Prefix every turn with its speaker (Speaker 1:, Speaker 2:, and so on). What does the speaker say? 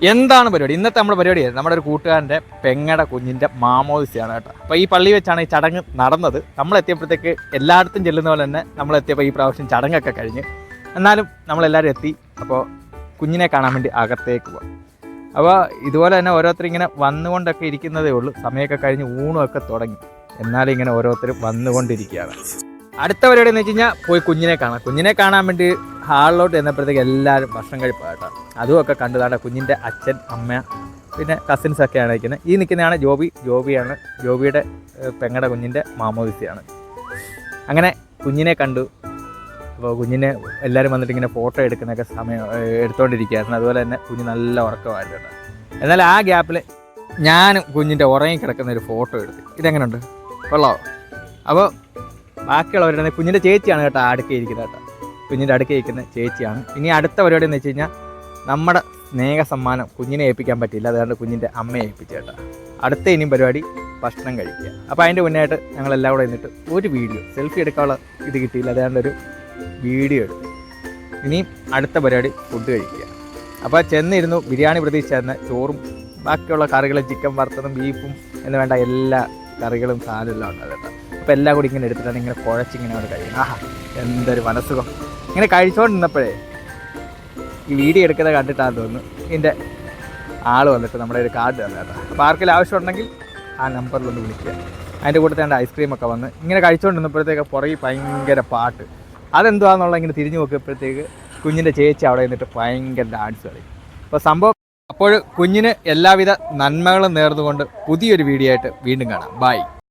Speaker 1: എന്താണ് പരിപാടി? ഇന്നത്തെ നമ്മുടെ പരിപാടി നമ്മുടെ ഒരു കൂട്ടുകാരൻ്റെ പെങ്ങടെ കുഞ്ഞിൻ്റെ മാമോദിസയാണ് കേട്ടോ. അപ്പോൾ ഈ പള്ളി വെച്ചാണ് ഈ ചടങ്ങ് നടന്നത്. നമ്മളെത്തിയപ്പോഴത്തേക്ക് എല്ലായിടത്തും ചെല്ലുന്ന പോലെ തന്നെ നമ്മളെത്തിയപ്പോൾ ഈ പ്രാവശ്യം ചടങ്ങൊക്കെ കഴിഞ്ഞ്, എന്നാലും നമ്മളെല്ലാവരും എത്തി. അപ്പോൾ കുഞ്ഞിനെ കാണാൻ വേണ്ടി അകത്തേക്ക് പോകാം. അപ്പോൾ ഇതുപോലെ തന്നെ ഓരോരുത്തർ ഇങ്ങനെ വന്നുകൊണ്ടൊക്കെ ഇരിക്കുന്നതേ ഉള്ളൂ. സമയമൊക്കെ കഴിഞ്ഞ് ഊണുമൊക്കെ തുടങ്ങി, എന്നാലും ഇങ്ങനെ ഓരോരുത്തരും വന്നുകൊണ്ടിരിക്കുകയാണ്. അടുത്ത പരിപാടി എന്ന് വെച്ച് കഴിഞ്ഞാൽ പോയി കുഞ്ഞിനെ കാണാൻ വേണ്ടി ഹാളിലോട്ട് ചെന്നപ്പോഴത്തേക്ക് എല്ലാവരും ഭക്ഷണം കഴിപ്പാണ് കേട്ടോ. അതുമൊക്കെ കണ്ടതാണ്. കുഞ്ഞിൻ്റെ അച്ഛൻ, അമ്മ, പിന്നെ കസിൻസൊക്കെയാണ് ഇരിക്കുന്നത്. ഈ നിൽക്കുന്നതാണ് ജോബിയാണ് ജോബിയുടെ പെങ്ങടെ കുഞ്ഞിൻ്റെ മാമോദിസയാണ്. അങ്ങനെ കുഞ്ഞിനെ കണ്ടു. അപ്പോൾ കുഞ്ഞിനെ എല്ലാവരും വന്നിട്ട് ഇങ്ങനെ ഫോട്ടോ എടുക്കുന്നൊക്കെ സമയം എടുത്തുകൊണ്ടിരിക്കുകയായിരുന്നു. അതുപോലെ തന്നെ കുഞ്ഞ് നല്ല ഉറക്കമായിരുന്നു കേട്ടോ. എന്നാൽ ആ ഗ്യാപ്പിൽ ഞാനും കുഞ്ഞിൻ്റെ ഉറങ്ങിക്കിടക്കുന്ന ഒരു ഫോട്ടോ എടുത്ത്. ഇതെങ്ങനെയുണ്ട്? കൊള്ളാമോ? അപ്പോൾ ബാക്കിയുള്ളവരുടെ കുഞ്ഞിൻ്റെ ചേച്ചിയാണ് കേട്ടോ അടുക്കയിരിക്കുന്നത് കേട്ടോ. കുഞ്ഞിൻ്റെ അടുക്കയിരിക്കുന്ന ചേച്ചിയാണ്. ഇനി അടുത്ത പരിപാടി എന്ന് വെച്ച് കഴിഞ്ഞാൽ നമ്മുടെ സ്നേഹ സമ്മാനം കുഞ്ഞിനെ ഏൽപ്പിക്കാൻ പറ്റില്ല, അതുകൊണ്ട് കുഞ്ഞിൻ്റെ അമ്മയെ ഏൽപ്പിച്ചു കേട്ടോ. അടുത്ത ഇനിയും പരിപാടി ഭക്ഷണം കഴിക്കുക. അപ്പോൾ അതിൻ്റെ മുന്നായിട്ട് ഞങ്ങളെല്ലാം കൂടെ നിന്നിട്ട് ഒരു വീഡിയോ സെൽഫി എടുക്കാനുള്ള ഇത് കിട്ടിയില്ല, അതുകൊണ്ടൊരു വീഡിയോ എടുത്തു. ഇനിയും അടുത്ത പരിപാടി ഫുഡ് കഴിക്കുക. അപ്പോൾ ചെന്നിരുന്നു. ബിരിയാണി പ്രതീക്ഷിച്ചായിരുന്നു. ചോറും ബാക്കിയുള്ള കറികളും, ചിക്കൻ വറുത്തതും ബീഫും എന്ന് വേണ്ട എല്ലാ കറികളും സാധനവും എല്ലാം ഉണ്ട് കേട്ടോ. അപ്പോൾ എല്ലാം കൂടി ഇങ്ങനെ എടുത്തിട്ടാണ് ഇങ്ങനെ കുഴച്ചിങ്ങനെ അവിടെ കഴിയും. ആഹാ, എന്തൊരു മനസ്സുഖം! ഇങ്ങനെ കഴിച്ചുകൊണ്ടിരുന്നപ്പോഴേ ഈ വീഡിയോ എടുക്കുന്നത് കണ്ടിട്ടാന്ന് തോന്നുന്നു ഇതിൻ്റെ ആൾ വന്നിട്ട് നമ്മുടെ ഒരു കാർഡ് തന്നെ കേട്ടോ. അപ്പോൾ ആർക്കെങ്കിലും ആവശ്യമുണ്ടെങ്കിൽ ആ നമ്പറിലൊന്ന് വിളിക്കുക. അതിൻ്റെ കൂട്ടത്തിൽ എൻ്റെ ഐസ്ക്രീമൊക്കെ വന്ന് ഇങ്ങനെ കഴിച്ചുകൊണ്ടിരുന്നപ്പോഴത്തേക്ക് പുറകെ ഭയങ്കര പാട്ട്. അതെന്തുവാന്നുള്ള ഇങ്ങനെ തിരിഞ്ഞു നോക്കിയപ്പോഴത്തേക്ക് കുഞ്ഞിൻ്റെ ചേച്ചി അവിടെ നിന്നിട്ട് ഭയങ്കര ഡാൻസ് കളി. അപ്പോൾ സംഭവം അപ്പോൾ കുഞ്ഞിന് എല്ലാവിധ നന്മകളും നേർന്നുകൊണ്ട് പുതിയൊരു വീഡിയോ ആയിട്ട് വീണ്ടും കാണാം. ബൈ.